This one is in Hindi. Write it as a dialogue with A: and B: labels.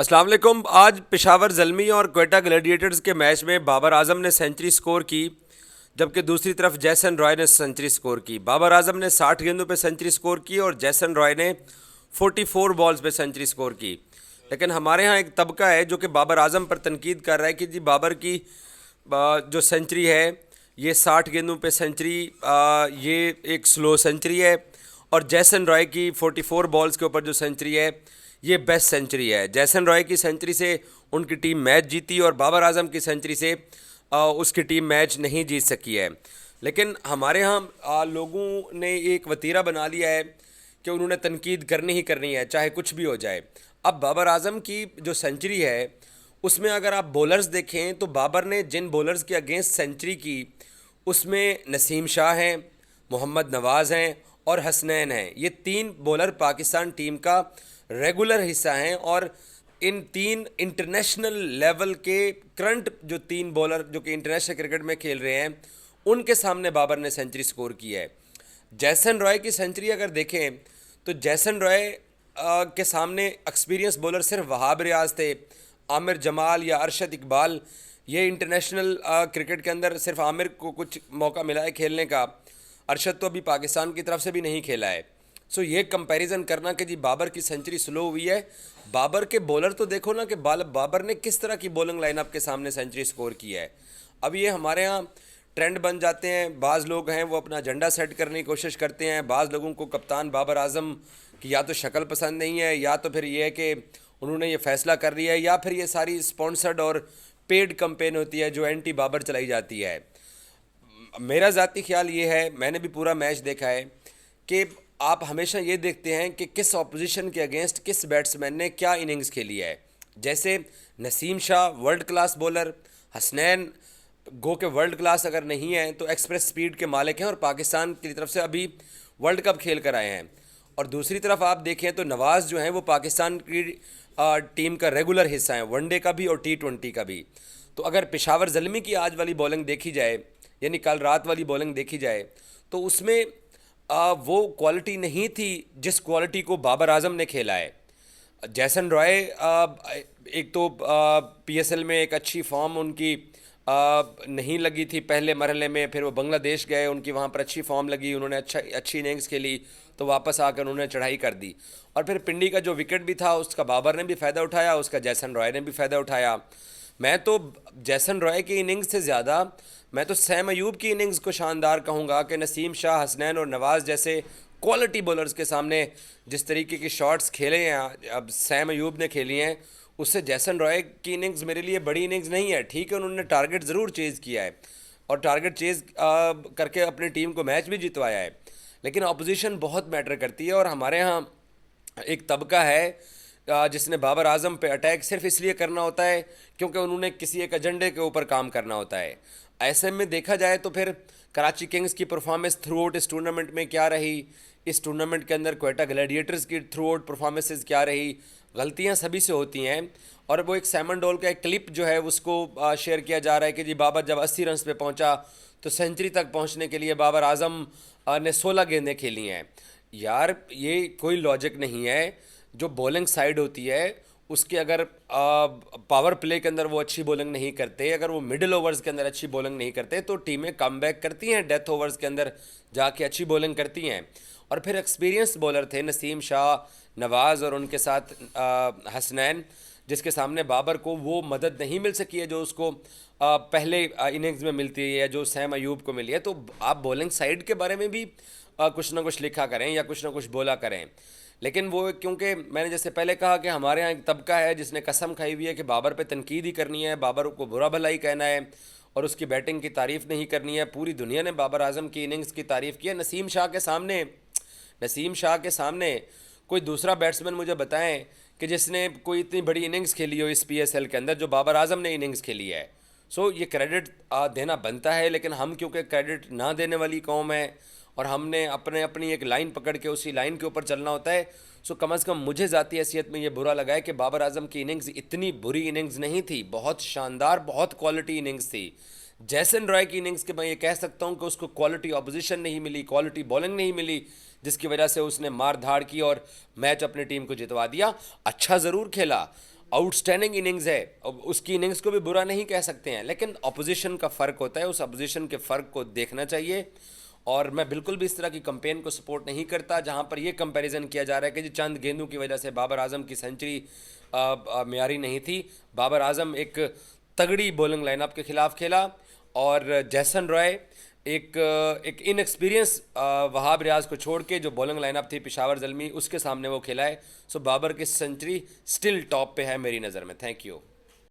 A: अस्सलाम वालेकुम। आज पेशावर ज़ल्मी और क्वेटा ग्लैडिएटर्स के मैच में बाबर आजम ने सेंचुरी स्कोर की, जबकि दूसरी तरफ जैसन रॉय ने सेंचुरी स्कोर की। बाबर आजम ने 60 गेंदों पे सेंचुरी स्कोर की और जैसन रॉय ने 44 बॉल्स पे सेंचुरी स्कोर की। लेकिन हमारे यहाँ एक तबका है जो कि बाबर आजम पर तनकीद कर रहा है कि जी बाबर की जो सेंचुरी है ये 60 गेंदों पे सेंचुरी, ये एक स्लो सेंचुरी है। और जैसन रॉय की 44 बॉल्स के ऊपर जो सेंचुरी है ये बेस्ट सेंचुरी है। जैसन रॉय की सेंचुरी से उनकी टीम मैच जीती और बाबर आजम की सेंचुरी से उसकी टीम मैच नहीं जीत सकी है। लेकिन हमारे यहाँ लोगों ने एक वतीरा बना लिया है कि उन्होंने तनकीद करनी ही करनी है, चाहे कुछ भी हो जाए। अब बाबर आजम की जो सेंचुरी है उसमें अगर आप बॉलर्स देखें तो बाबर ने जिन बॉलर्स के अगेंस्ट सेंचुरी की उसमें नसीम शाह हैं, मोहम्मद नवाज़ हैं और हसनैन हैं। ये तीन बॉलर पाकिस्तान टीम का रेगुलर हिस्सा हैं और इन तीन इंटरनेशनल लेवल के करंट जो तीन बॉलर जो कि इंटरनेशनल क्रिकेट में खेल रहे हैं उनके सामने बाबर ने सेंचुरी स्कोर की है। जैसन रॉय की सेंचुरी अगर देखें तो जैसन रॉय के सामने एक्सपीरियंस बॉलर सिर्फ वहाब रियाज थे, आमिर जमाल या अरशद इकबाल। ये इंटरनेशनल क्रिकेट के अंदर सिर्फ आमिर को कुछ मौका मिला है खेलने का, अरशद तो अभी पाकिस्तान की तरफ से भी नहीं खेला है। सो ये कंपैरिजन करना कि जी बाबर की सेंचुरी स्लो हुई है, बाबर के बॉलर तो देखो ना कि बाबर ने किस तरह की बॉलिंग लाइनअप के सामने सेंचुरी स्कोर की है। अब ये हमारे यहाँ ट्रेंड बन जाते हैं, बाज़ लोग हैं वो अपना एजेंडा सेट करने की कोशिश करते हैं। बाज़ लोगों को कप्तान बाबर आजम की या तो शक्ल पसंद नहीं है या तो फिर ये है कि उन्होंने ये फैसला कर लिया है या फिर ये सारी स्पॉन्सर्ड और पेड कंपेन होती है जो एंटी बाबर चलाई जाती है। मेरा ज़ाती ख्याल ये है, मैंने भी पूरा मैच देखा है, कि आप हमेशा ये देखते हैं कि किस ऑपोजिशन के अगेंस्ट किस बैट्समैन ने क्या इनिंग्स खेली है। जैसे Naseem Shah world class bowler, Hasnain गो के वर्ल्ड क्लास अगर नहीं है तो एक्सप्रेस स्पीड के मालिक हैं और पाकिस्तान की तरफ से अभी वर्ल्ड कप खेल कर आए हैं। और दूसरी तरफ आप देखें तो नवाज़ जो हैं वो पाकिस्तान की टीम का रेगुलर हिस्सा है, वनडे का भी और T20 का भी। तो अगर पेशावर ज़ल्मी की आज वाली बॉलिंग देखी जाए, यानी कल रात वाली बॉलिंग देखी जाए, तो उसमें वो क्वालिटी नहीं थी जिस क्वालिटी को बाबर आजम ने खेला है। जैसन रॉय एक तो PSL में एक अच्छी फॉर्म उनकी नहीं लगी थी पहले मरहले में, फिर वो बांग्लादेश गए, उनकी वहाँ पर अच्छी फॉर्म लगी, उन्होंने अच्छी इनिंग्स खेली, तो वापस आकर उन्होंने चढ़ाई कर दी। और फिर पिंडी का जो विकेट भी था उसका बाबर ने भी फ़ायदा उठाया, उसका जैसन रॉय ने भी फ़ायदा उठाया। मैं तो जैसन रॉय की इनिंग्स से ज़्यादा मैं तो सैम अयूब की इनिंग्स को शानदार कहूँगा कि नसीम शाह, हसनैन और नवाज़ जैसे क्वालिटी बॉलर्स के सामने जिस तरीके की शॉट्स खेले हैं अब सैम अयूब ने खेली हैं, उससे जैसन रॉय की इनिंग्स मेरे लिए बड़ी इनिंग्स नहीं है। ठीक है, उन्होंने टारगेट ज़रूर चेज़ किया है और टारगेट चेज़ करके अपनी टीम को मैच भी जितवाया है, लेकिन अपोजिशन बहुत मैटर करती है। और हमारे यहाँ एक तबका है जिसने बाबर आजम पे अटैक सिर्फ इसलिए करना होता है क्योंकि उन्होंने किसी एक एजेंडे के ऊपर काम करना होता है। ऐसे में देखा जाए तो फिर कराची किंग्स की परफॉर्मेंस थ्रू आउट इस टूर्नामेंट में क्या रही, इस टूर्नामेंट के अंदर क्वेटा ग्लैडिएटर्स की थ्रू आउट परफॉर्मेंसेज क्या रही। गलतियां सभी से होती हैं और वो एक सैमन डोल का एक क्लिप जो है उसको शेयर किया जा रहा है कि जी बाबर जब 80 रन पे पहुंचा तो सेंचुरी तक पहुंचने के लिए बाबर आजम ने 16 गेंदें खेली हैं। यार ये कोई लॉजिक नहीं है। जो बॉलिंग साइड होती है उसके अगर पावर प्ले के अंदर वो अच्छी बॉलिंग नहीं करते, अगर वो मिडिल ओवर्स के अंदर अच्छी बॉलिंग नहीं करते, तो टीमें कम बैक करती हैं, डेथ ओवर्स के अंदर जाके अच्छी बॉलिंग करती हैं। और फिर एक्सपीरियंस बॉलर थे नसीम शाह, नवाज़ और उनके साथ हसनैन, जिसके सामने बाबर को वो मदद नहीं मिल सकी है जो उसको पहले इनिंग्स में मिलती है या जो सैम अयूब को मिली है। तो आप बॉलिंग साइड के बारे में भी कुछ ना कुछ लिखा करें या कुछ ना कुछ बोला करें। लेकिन वो क्योंकि मैंने जैसे पहले कहा कि हमारे यहाँ एक तबका है जिसने कसम खाई हुई है कि बाबर पे तनकीद ही करनी है, बाबर को बुरा भला ही कहना है और उसकी बैटिंग की तारीफ़ नहीं करनी है। पूरी दुनिया ने बाबर आजम की इनिंग्स की तारीफ़ की है। नसीम शाह के सामने कोई दूसरा बैट्समैन मुझे बताएं कि जिसने कोई इतनी बड़ी इनिंग्स खेली हो इस PSL के अंदर जो बाबर आजम ने इनिंग्स खेली है। सो ये क्रेडिट देना बनता है, लेकिन हम क्योंकि क्रेडिट ना देने वाली कौम है और हमने अपनी एक लाइन पकड़ के उसी लाइन के ऊपर चलना होता है। सो कम अज़ कम मुझे ज़ाती हैसियत में ये बुरा लगा है कि बाबर आजम की इनिंग्स इतनी बुरी इनिंग्स नहीं थी, बहुत शानदार, बहुत क्वालिटी इनिंग्स थी। जैसन रॉय की इनिंग्स के मैं ये कह सकता हूँ कि उसको क्वालिटी ऑपोजिशन नहीं मिली, क्वालिटी बॉलिंग नहीं मिली, जिसकी वजह से उसने मार धाड़ की और मैच अपनी टीम को जितवा दिया। अच्छा ज़रूर खेला, आउटस्टैंडिंग इनिंग्स है। अब उसकी इनिंग्स को भी बुरा नहीं कह सकते हैं, लेकिन अपोजिशन का फ़र्क होता है, उस अपोजिशन के फ़र्क को देखना चाहिए। और मैं बिल्कुल भी इस तरह की कंपेन को सपोर्ट नहीं करता जहां पर ये कंपैरिजन किया जा रहा है कि जी चंद गेंदों की वजह से बाबर आजम की सेंचुरी मियारी नहीं थी। बाबर आजम एक तगड़ी बॉलिंग लाइनअप के खिलाफ खेला और जैसन रॉय एक इनएक्सपीरियंस वहाब रियाज को छोड़ के जो बॉलिंग लाइनअप थी पेशावर ज़ल्मी, उसके सामने वो खेला है। सो बाबर की सेंचुरी स्टिल टॉप पे है मेरी नज़र में। Thank you.